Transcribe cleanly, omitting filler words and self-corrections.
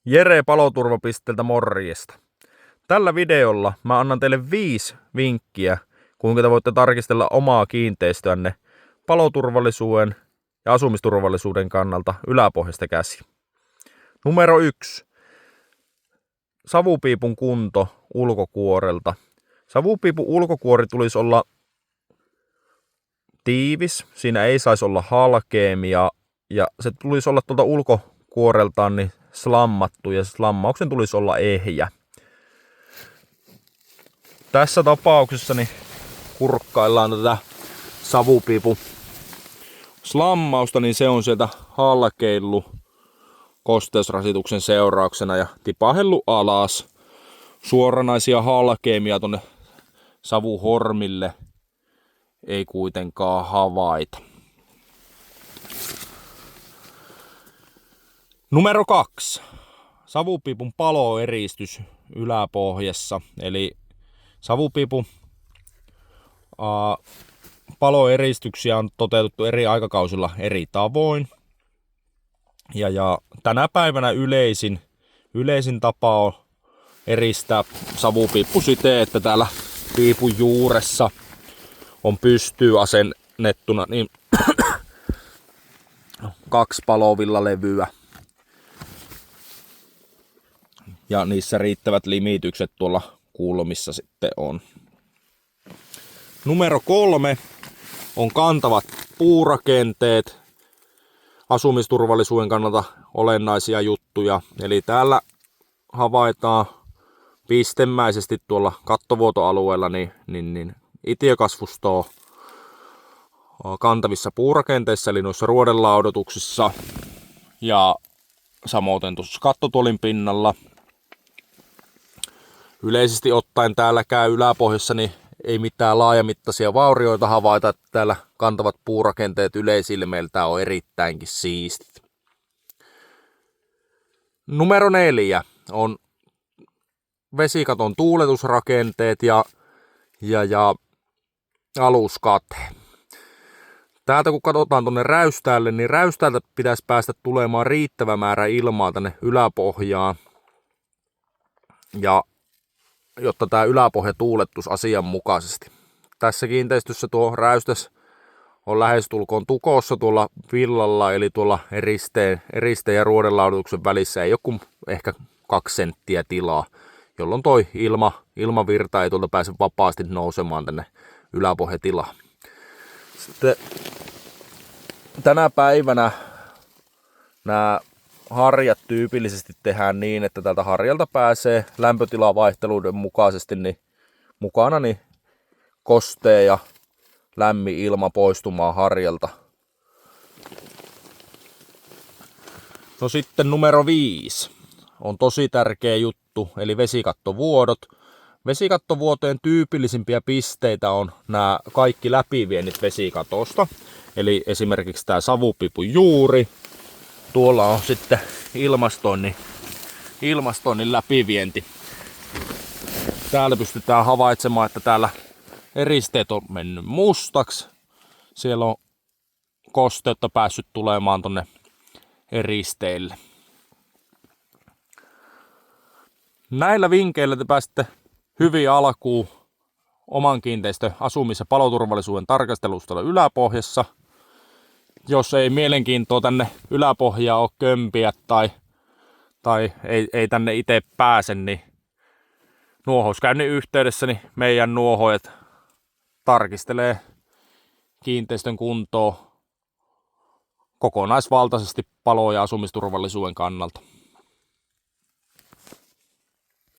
Jere Paloturvapisteeltä morjesta. Tällä videolla mä annan teille 5 vinkkiä, kuinka te voitte tarkistella omaa kiinteistöänne paloturvallisuuden ja asumisturvallisuuden kannalta yläpohjasta käsi. Numero 1. Savupiipun kunto ulkokuorelta. Savupiipun ulkokuori tulisi olla tiivis, siinä ei saisi olla halkeamia ja se tulisi olla tuolta ulkokuoreltaan niin slammattu ja slammauksen tulisi olla ehjä. Tässä tapauksessa niin kurkkaillaan tätä savupiipun slammausta, niin se on sieltä halkeillut kosteusrasituksen seurauksena ja tipahellut alas. Suoranaisia halkeamia tonne savuhormille ei kuitenkaan havaita. Numero 2. Savupiipun paloeristys yläpohjassa. Eli savupiipun paloeristyksiä on toteutettu eri aikakausilla eri tavoin. Ja tänä päivänä yleisin tapa on eristää savupiippu siten, että täällä piipun juuressa on pystyy asennettuna niin 2 palovillalevyä. Ja niissä riittävät limitykset tuolla kulmissa sitten on. Numero 3 on kantavat puurakenteet. Asumisturvallisuuden kannalta olennaisia juttuja. Eli täällä havaitaan pistemäisesti tuolla kattovuotoalueella niin itiökasvustoa kantavissa puurakenteissa, eli noissa ruodelaudotuksissa ja samoin tuossa kattotuolin pinnalla. Yleisesti ottaen täällä käy yläpohjassa, niin ei mitään laajamittaisia vaurioita havaita, että täällä kantavat puurakenteet yleisilmeiltään on erittäinkin siistit. Numero 4 on vesikaton tuuletusrakenteet ja aluskate. Täältä kun katsotaan tuonne räystäälle, niin räystäältä pitäisi päästä tulemaan riittävä määrä ilmaa tänne yläpohjaan. Ja jotta tämä yläpohja tuulettuisi asianmukaisesti. Tässä kiinteistössä tuo räystäs on lähestulkoon tukossa tuolla villalla, eli tuolla eristeen ja ruodelaudotuksen välissä ei ole kuin ehkä 2 senttiä tilaa, jolloin toi ilmavirta ei tuolta pääse vapaasti nousemaan tänne yläpohjatilaan. Sitten tänä päivänä nämä harjat tyypillisesti tehdään niin, että tältä harjalta pääsee lämpötilavaihteluiden mukaisesti mukana kostea ja lämmin ilma poistumaan harjalta. No sitten numero 5 on tosi tärkeä juttu, eli vesikattovuodot. Vesikattovuotojen tyypillisimpiä pisteitä on nämä kaikki läpiviennit vesikatosta, eli esimerkiksi tämä savupiipun juuri. Tuolla on sitten ilmastoinnin läpivienti. Täällä pystytään havaitsemaan, että täällä eristeet on mennyt mustaksi. Siellä on kosteutta päässyt tulemaan tonne eristeille. Näillä vinkkeillä te pääsette hyvin alkuun oman kiinteistön asumis- ja paloturvallisuuden tarkastelusta yläpohjassa. Jos ei mielenkiintoa tänne yläpohjaan ole kömpiä tai ei tänne itse pääse, niin nuohouskäynnin yhteydessä niin meidän nuohojat tarkistelee kiinteistön kuntoa kokonaisvaltaisesti palo- ja asumisturvallisuuden kannalta.